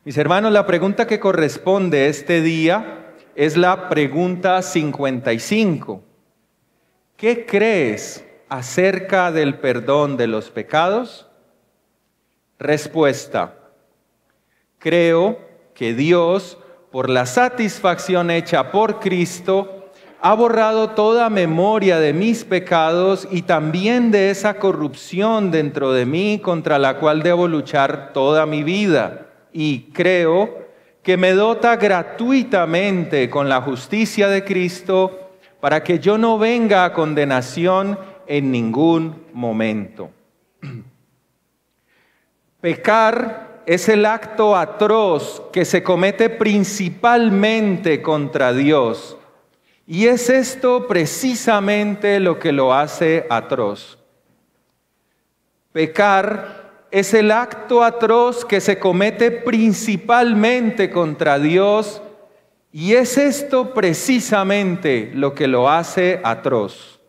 Mis hermanos, la pregunta que corresponde este día es la pregunta 55. ¿Qué crees acerca del perdón de los pecados? Respuesta: creo que Dios, por la satisfacción hecha por Cristo, ha borrado toda memoria de mis pecados y también de esa corrupción dentro de mí contra la cual debo luchar toda mi vida. Y creo que me dota gratuitamente con la justicia de Cristo para que yo no venga a condenación en ningún momento. Pecar es el acto atroz que se comete principalmente contra Dios. Y es esto precisamente lo que lo hace atroz. Pecar es el acto atroz que se comete principalmente contra Dios, y es esto precisamente lo que lo hace atroz.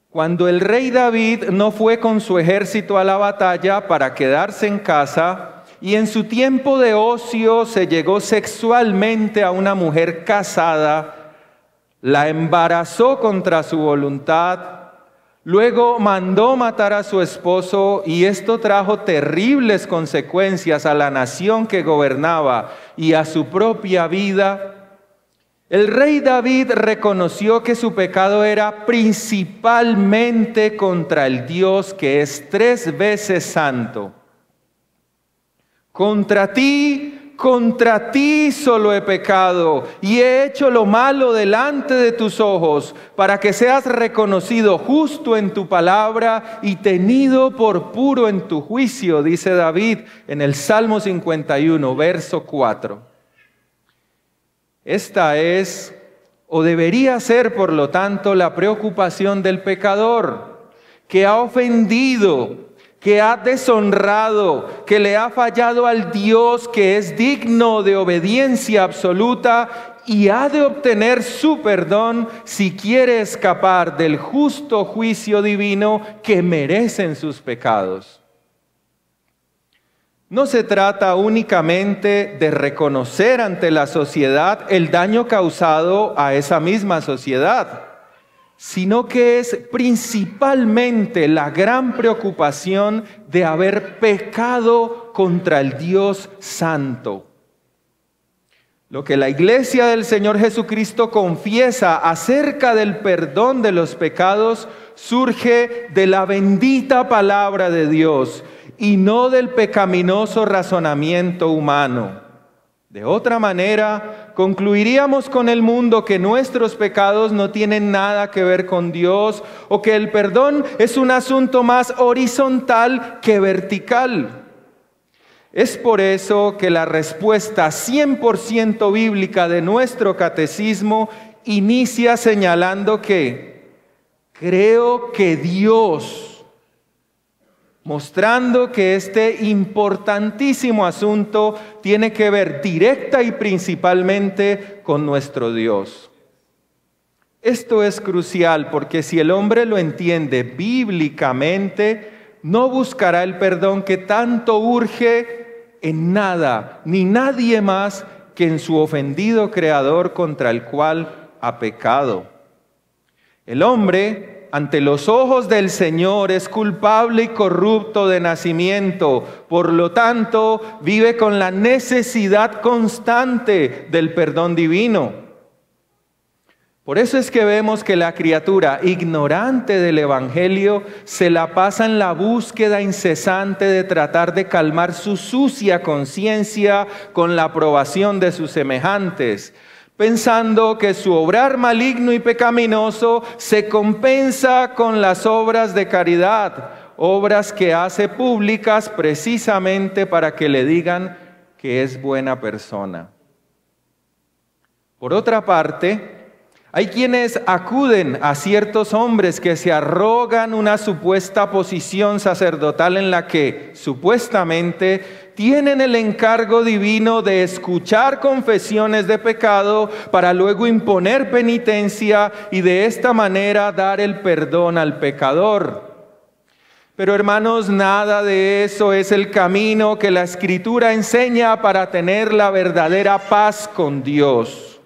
Cuando el rey David no fue con su ejército a la batalla para quedarse en casa, y en su tiempo de ocio se llegó sexualmente a una mujer casada, la embarazó contra su voluntad, luego mandó matar a su esposo, y esto trajo terribles consecuencias a la nación que gobernaba y a su propia vida. El rey David reconoció que su pecado era principalmente contra el Dios que es 3 veces santo. Contra ti solo he pecado y he hecho lo malo delante de tus ojos, para que seas reconocido justo en tu palabra y tenido por puro en tu juicio, dice David en el Salmo 51, verso 4. Esta es, o debería ser, por lo tanto, la preocupación del pecador, que ha ofendido, que ha deshonrado, que le ha fallado al Dios que es digno de obediencia absoluta y ha de obtener su perdón si quiere escapar del justo juicio divino que merecen sus pecados. No se trata únicamente de reconocer ante la sociedad el daño causado a esa misma sociedad, sino que es principalmente la gran preocupación de haber pecado contra el Dios Santo. Lo que la Iglesia del Señor Jesucristo confiesa acerca del perdón de los pecados surge de la bendita palabra de Dios y no del pecaminoso razonamiento humano. De otra manera, concluiríamos con el mundo que nuestros pecados no tienen nada que ver con Dios, o que el perdón es un asunto más horizontal que vertical. Es por eso que la respuesta 100% bíblica de nuestro catecismo inicia señalando que creo que Dios, mostrando que este importantísimo asunto tiene que ver directa y principalmente con nuestro Dios. Esto es crucial porque si el hombre lo entiende bíblicamente, no buscará el perdón que tanto urge en nada, ni nadie más que en su ofendido Creador contra el cual ha pecado. El hombre, ante los ojos del Señor, es culpable y corrupto de nacimiento. Por lo tanto, vive con la necesidad constante del perdón divino. Por eso es que vemos que la criatura, ignorante del Evangelio, se la pasa en la búsqueda incesante de tratar de calmar su sucia conciencia con la aprobación de sus semejantes, pensando que su obrar maligno y pecaminoso se compensa con las obras de caridad, obras que hace públicas precisamente para que le digan que es buena persona. Por otra parte, hay quienes acuden a ciertos hombres que se arrogan una supuesta posición sacerdotal en la que, supuestamente, tienen el encargo divino de escuchar confesiones de pecado para luego imponer penitencia y de esta manera dar el perdón al pecador. Pero hermanos, nada de eso es el camino que la Escritura enseña para tener la verdadera paz con Dios.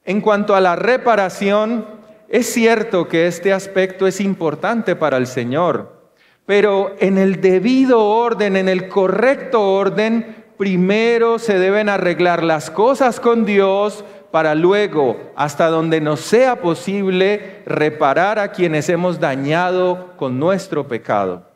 En cuanto a la reparación, es cierto que este aspecto es importante para el Señor, pero en el debido orden, en el correcto orden, primero se deben arreglar las cosas con Dios para luego, hasta donde nos sea posible, reparar a quienes hemos dañado con nuestro pecado.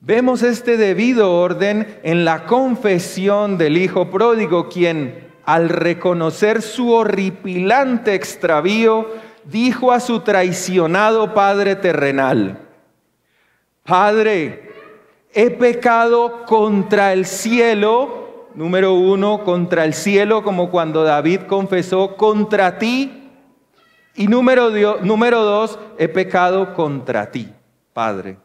Vemos este debido orden en la confesión del hijo pródigo, quien, al reconocer su horripilante extravío, dijo a su traicionado padre terrenal: Padre, he pecado contra el cielo. Número 1, contra el cielo, como cuando David confesó, contra ti. Y número 2, he pecado contra ti, Padre.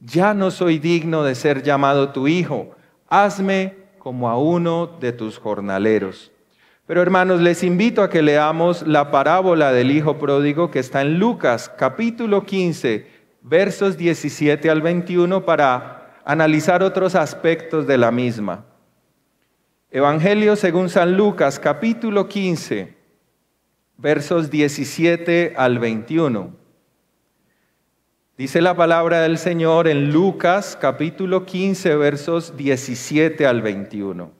Ya no soy digno de ser llamado tu hijo. Hazme como a uno de tus jornaleros. Pero hermanos, les invito a que leamos la parábola del hijo pródigo que está en Lucas, capítulo 15, versos 17 al 21, para analizar otros aspectos de la misma. Evangelio según San Lucas, capítulo 15, versos 17 al 21. Dice la palabra del Señor en Lucas, capítulo 15, versos 17 al 21.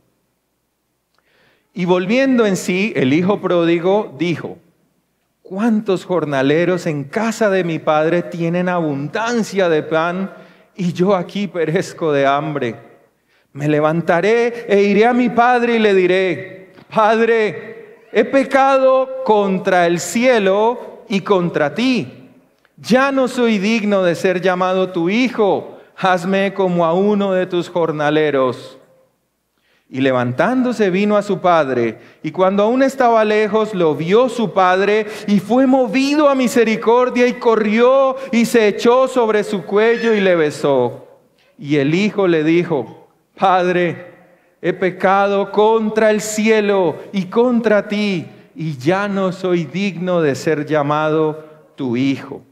Y volviendo en sí, el hijo pródigo dijo: ¿Cuántos jornaleros en casa de mi padre tienen abundancia de pan y yo aquí perezco de hambre? Me levantaré e iré a mi padre y le diré: Padre, he pecado contra el cielo y contra ti. Ya no soy digno de ser llamado tu hijo. Hazme como a uno de tus jornaleros. Y levantándose vino a su padre, y cuando aún estaba lejos, lo vio su padre, y fue movido a misericordia, y corrió, y se echó sobre su cuello, y le besó. Y el hijo le dijo: Padre, he pecado contra el cielo y contra ti, y ya no soy digno de ser llamado tu hijo.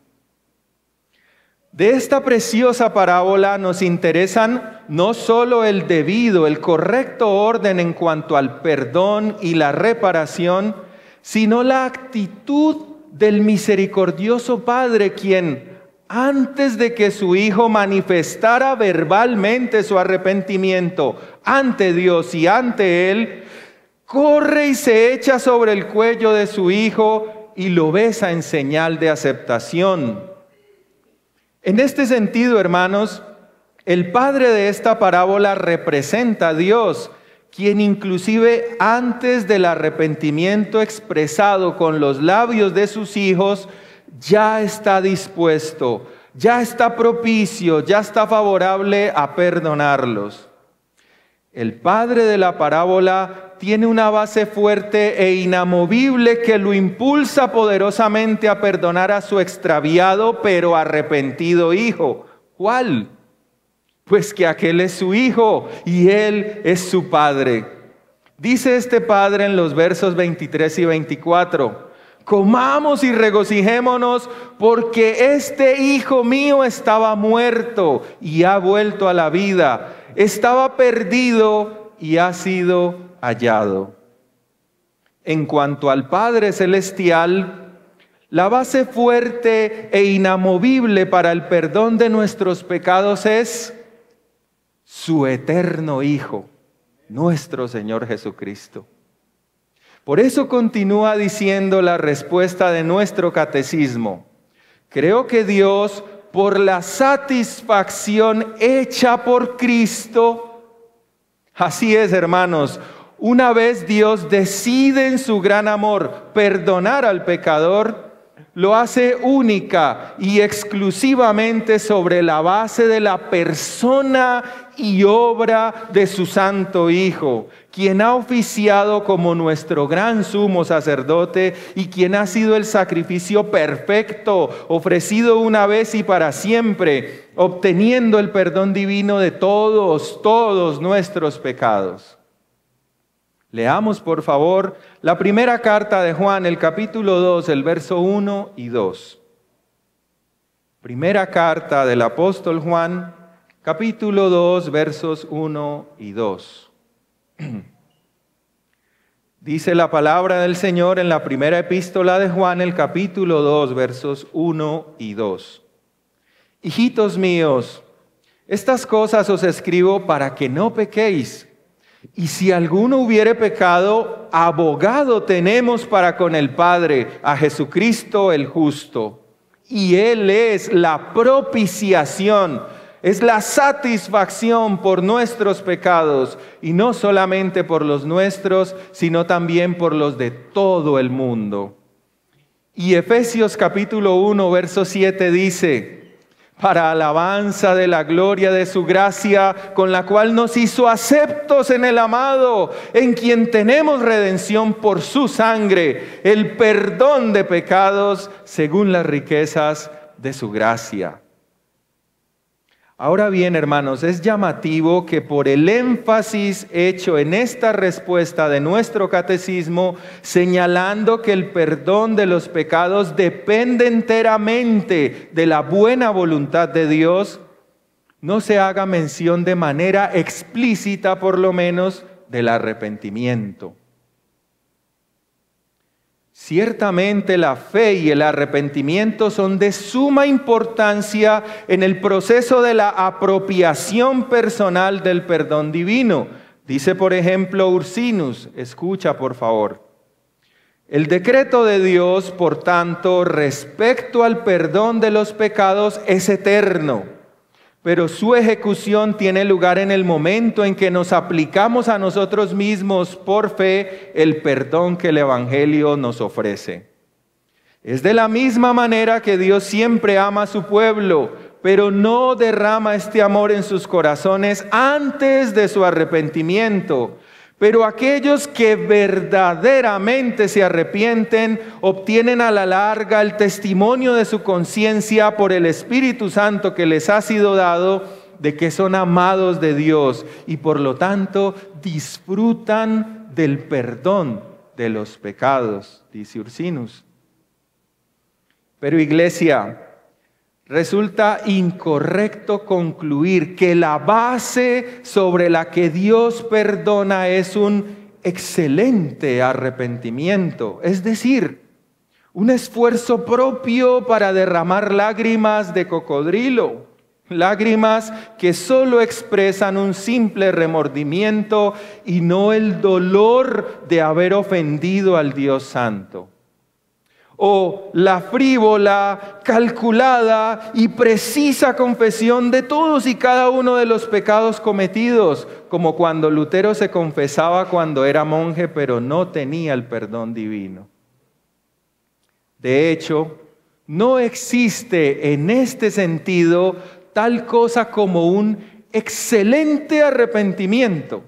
De esta preciosa parábola nos interesan no solo el debido, el correcto orden en cuanto al perdón y la reparación, sino la actitud del misericordioso Padre, quien, antes de que su hijo manifestara verbalmente su arrepentimiento ante Dios y ante él, corre y se echa sobre el cuello de su hijo y lo besa en señal de aceptación. En este sentido, hermanos, el padre de esta parábola representa a Dios, quien inclusive antes del arrepentimiento expresado con los labios de sus hijos, ya está dispuesto, ya está propicio, ya está favorable a perdonarlos. El padre de la parábola tiene una base fuerte e inamovible que lo impulsa poderosamente a perdonar a su extraviado pero arrepentido hijo. ¿Cuál? Pues que aquel es su hijo y él es su padre. Dice este padre en los versos 23 y 24: comamos y regocijémonos, porque este hijo mío estaba muerto y ha vuelto a la vida. Estaba perdido y ha sido hallado. En cuanto al Padre Celestial, la base fuerte e inamovible para el perdón de nuestros pecados es su eterno Hijo, nuestro Señor Jesucristo. Por eso continúa diciendo la respuesta de nuestro catecismo: creo que Dios, por la satisfacción hecha por Cristo, así es, hermanos, una vez Dios decide en su gran amor perdonar al pecador, lo hace única y exclusivamente sobre la base de la persona y obra de su Santo Hijo, quien ha oficiado como nuestro gran sumo sacerdote y quien ha sido el sacrificio perfecto, ofrecido una vez y para siempre, obteniendo el perdón divino de todos nuestros pecados. Leamos, por favor, la primera carta de Juan, el capítulo 2, el verso 1 y 2. Primera carta del apóstol Juan, capítulo 2, versos 1 y 2. Dice la palabra del Señor en la primera epístola de Juan, el capítulo 2, versos 1 y 2. Hijitos míos, estas cosas os escribo para que no pequéis. Y si alguno hubiere pecado, abogado tenemos para con el Padre, a Jesucristo el justo. Y Él es la propiciación, es la satisfacción por nuestros pecados, y no solamente por los nuestros, sino también por los de todo el mundo. Y Efesios capítulo 1, verso 7 dice: para alabanza de la gloria de su gracia, con la cual nos hizo aceptos en el amado, en quien tenemos redención por su sangre, el perdón de pecados según las riquezas de su gracia. Ahora bien, hermanos, es llamativo que por el énfasis hecho en esta respuesta de nuestro catecismo, señalando que el perdón de los pecados depende enteramente de la buena voluntad de Dios, no se haga mención de manera explícita, por lo menos, del arrepentimiento. Ciertamente la fe y el arrepentimiento son de suma importancia en el proceso de la apropiación personal del perdón divino. Dice, por ejemplo, Ursinus, escucha por favor. El decreto de Dios, por tanto, respecto al perdón de los pecados es eterno, pero su ejecución tiene lugar en el momento en que nos aplicamos a nosotros mismos por fe el perdón que el Evangelio nos ofrece. Es de la misma manera que Dios siempre ama a su pueblo, pero no derrama este amor en sus corazones antes de su arrepentimiento. Pero aquellos que verdaderamente se arrepienten obtienen a la larga el testimonio de su conciencia por el Espíritu Santo que les ha sido dado de que son amados de Dios y por lo tanto disfrutan del perdón de los pecados, dice Ursinus. Pero iglesia, resulta incorrecto concluir que la base sobre la que Dios perdona es un excelente arrepentimiento, es decir, un esfuerzo propio para derramar lágrimas de cocodrilo, lágrimas que solo expresan un simple remordimiento y no el dolor de haber ofendido al Dios Santo. O la frívola, calculada y precisa confesión de todos y cada uno de los pecados cometidos, como cuando Lutero se confesaba cuando era monje, pero no tenía el perdón divino. De hecho, no existe en este sentido tal cosa como un excelente arrepentimiento.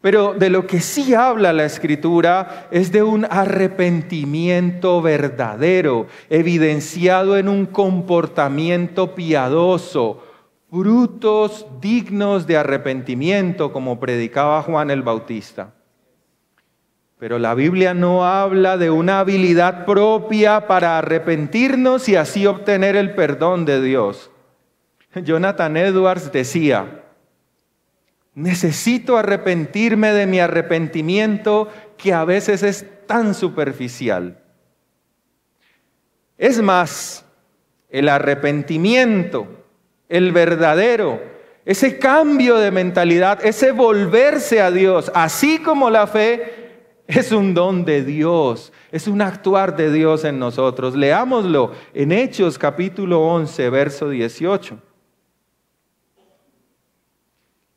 Pero de lo que sí habla la Escritura es de un arrepentimiento verdadero, evidenciado en un comportamiento piadoso, frutos dignos de arrepentimiento, como predicaba Juan el Bautista. Pero la Biblia no habla de una habilidad propia para arrepentirnos y así obtener el perdón de Dios. Jonathan Edwards decía: necesito arrepentirme de mi arrepentimiento que a veces es tan superficial. Es más, el arrepentimiento, el verdadero, ese cambio de mentalidad, ese volverse a Dios, así como la fe, es un don de Dios, es un actuar de Dios en nosotros. Leámoslo en Hechos capítulo 11, verso 18.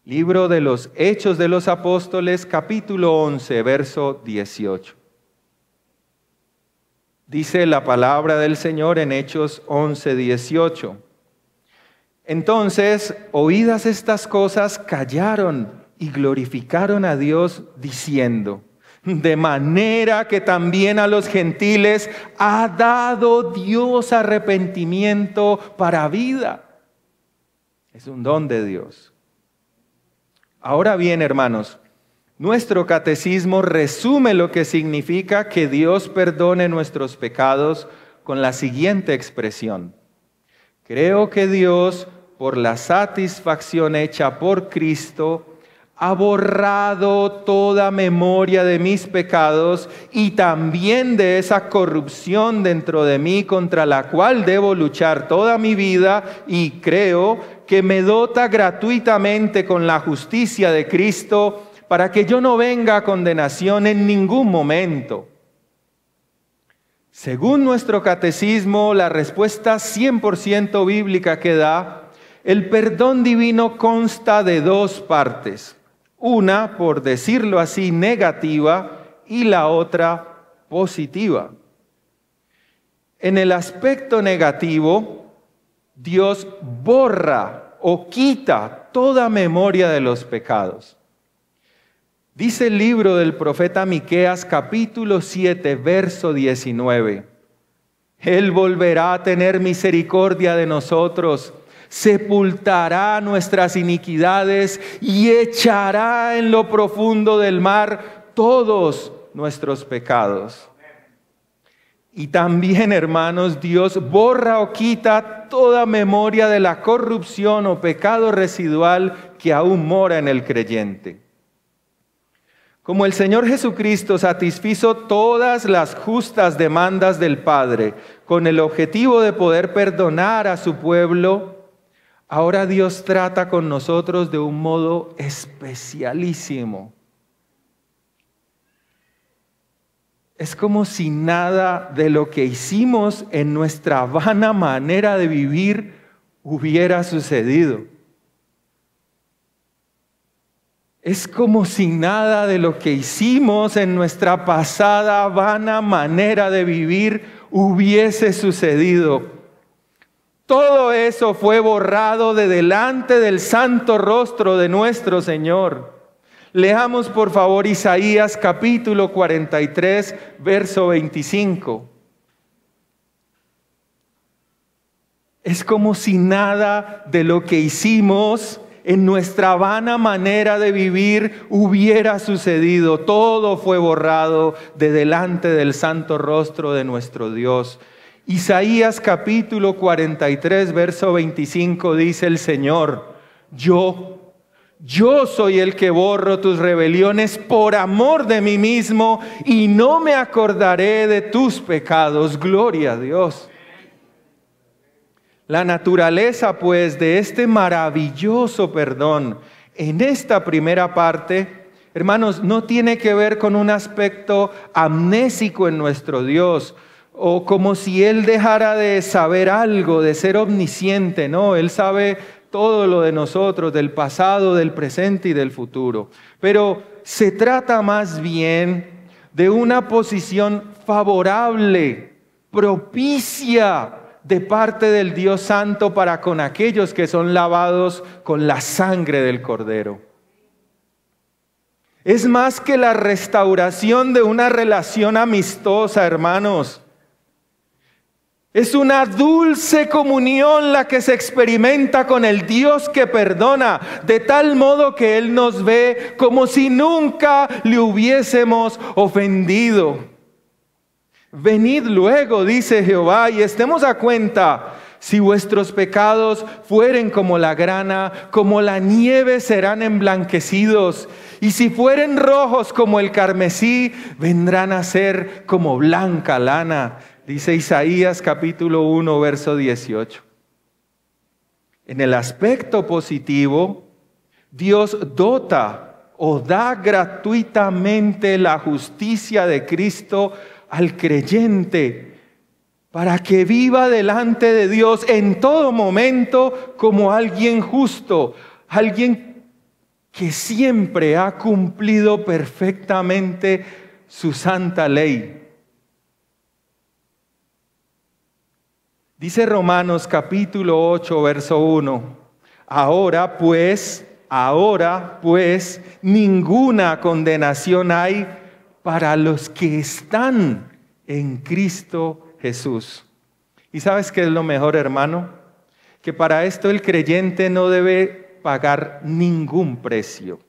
Libro de los Hechos de los Apóstoles, capítulo 11, verso 18. Dice la palabra del Señor en Hechos 11, 18. Entonces, oídas estas cosas, callaron y glorificaron a Dios diciendo: de manera que también a los gentiles ha dado Dios arrepentimiento para vida. Es un don de Dios. Ahora bien, hermanos, nuestro catecismo resume lo que significa que Dios perdone nuestros pecados con la siguiente expresión: Creo que Dios, por la satisfacción hecha por Cristo, ha borrado toda memoria de mis pecados y también de esa corrupción dentro de mí contra la cual debo luchar toda mi vida, y creo que me dota gratuitamente con la justicia de Cristo para que yo no venga a condenación en ningún momento. Según nuestro catecismo, la respuesta 100% bíblica que da, el perdón divino consta de dos partes. Una, por decirlo así, negativa, y la otra positiva. En el aspecto negativo, Dios borra o quita toda memoria de los pecados. Dice el libro del profeta Miqueas, capítulo 7, verso 19. Él volverá a tener misericordia de nosotros, sepultará nuestras iniquidades y echará en lo profundo del mar todos nuestros pecados. Y también, hermanos, Dios borra o quita toda memoria de la corrupción o pecado residual que aún mora en el creyente. Como el Señor Jesucristo satisfizo todas las justas demandas del Padre con el objetivo de poder perdonar a su pueblo, ahora Dios trata con nosotros de un modo especialísimo. Es como si nada de lo que hicimos en nuestra vana manera de vivir hubiera sucedido. Es como si nada de lo que hicimos en nuestra pasada vana manera de vivir hubiese sucedido. Todo eso fue borrado de delante del santo rostro de nuestro Señor. Leamos por favor Isaías capítulo 43, verso 25. Es como si nada de lo que hicimos en nuestra vana manera de vivir hubiera sucedido. Todo fue borrado de delante del santo rostro de nuestro Dios. Isaías capítulo 43, verso 25 dice el Señor: Yo soy el que borro tus rebeliones por amor de mí mismo y no me acordaré de tus pecados. Gloria a Dios. La naturaleza, pues, de este maravilloso perdón en esta primera parte, hermanos, no tiene que ver con un aspecto amnésico en nuestro Dios, o como si Él dejara de saber algo, de ser omnisciente. No, Él sabe todo lo de nosotros, del pasado, del presente y del futuro. Pero se trata más bien de una posición favorable, propicia, de parte del Dios Santo para con aquellos que son lavados con la sangre del Cordero. Es más que la restauración de una relación amistosa, hermanos. Es una dulce comunión la que se experimenta con el Dios que perdona, de tal modo que Él nos ve como si nunca le hubiésemos ofendido. Venid luego, dice Jehová, y estemos a cuenta. Si vuestros pecados fueren como la grana, como la nieve serán emblanquecidos. Y si fueren rojos como el carmesí, vendrán a ser como blanca lana. Dice Isaías capítulo 1, verso 18. En el aspecto positivo, Dios dota o da gratuitamente la justicia de Cristo al creyente para que viva delante de Dios en todo momento como alguien justo, alguien que siempre ha cumplido perfectamente su santa ley. Dice Romanos capítulo 8, verso 1, ahora pues, ninguna condenación hay para los que están en Cristo Jesús. ¿Y sabes qué es lo mejor, hermano? Que para esto el creyente no debe pagar ningún precio.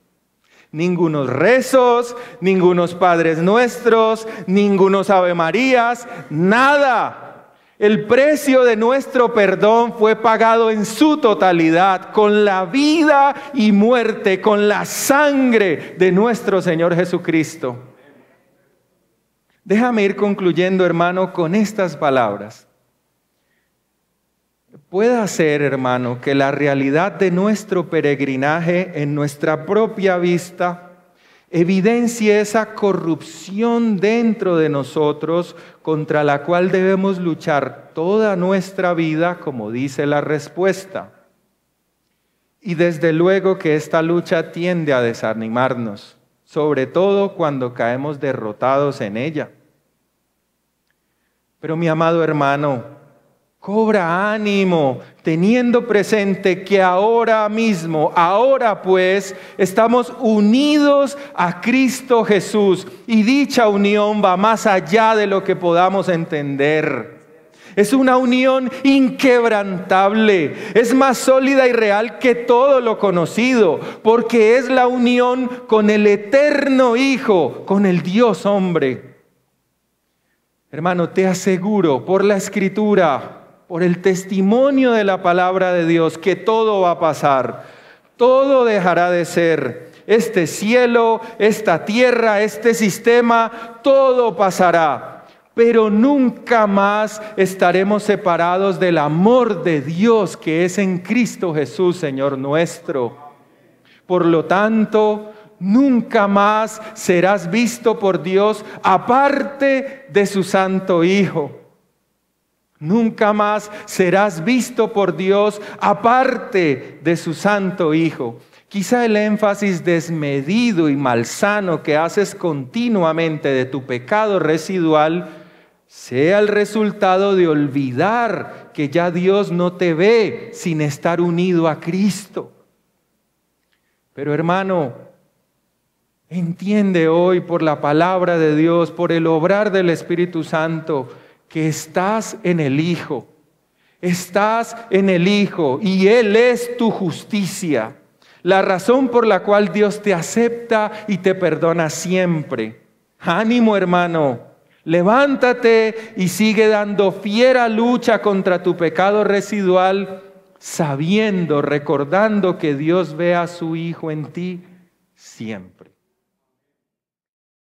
Ningunos rezos, ningunos Padres Nuestros, ningunos Ave Marías, nada. El precio de nuestro perdón fue pagado en su totalidad, con la vida y muerte, con la sangre de nuestro Señor Jesucristo. Déjame ir concluyendo, hermano, con estas palabras. Puede ser, hermano, que la realidad de nuestro peregrinaje en nuestra propia vista evidencia esa corrupción dentro de nosotros contra la cual debemos luchar toda nuestra vida, como dice la respuesta. Y desde luego que esta lucha tiende a desanimarnos, sobre todo cuando caemos derrotados en ella. Pero mi amado hermano, cobra ánimo, teniendo presente que ahora mismo, ahora pues, estamos unidos a Cristo Jesús. Y dicha unión va más allá de lo que podamos entender. Es una unión inquebrantable, es más sólida y real que todo lo conocido, porque es la unión con el eterno Hijo, con el Dios hombre. Hermano, te aseguro por la Escritura, por el testimonio de la palabra de Dios, que todo va a pasar, todo dejará de ser. Este cielo, esta tierra, este sistema, todo pasará. Pero nunca más estaremos separados del amor de Dios que es en Cristo Jesús, Señor nuestro. Por lo tanto, nunca más serás visto por Dios aparte de su Santo Hijo. Nunca más serás visto por Dios aparte de su Santo Hijo. Quizá el énfasis desmedido y malsano que haces continuamente de tu pecado residual sea el resultado de olvidar que ya Dios no te ve sin estar unido a Cristo. Pero hermano, entiende hoy por la palabra de Dios, por el obrar del Espíritu Santo, que estás en el Hijo. Estás en el Hijo y Él es tu justicia. La razón por la cual Dios te acepta y te perdona siempre. Ánimo, hermano. Levántate y sigue dando fiera lucha contra tu pecado residual, sabiendo, recordando que Dios ve a su Hijo en ti siempre.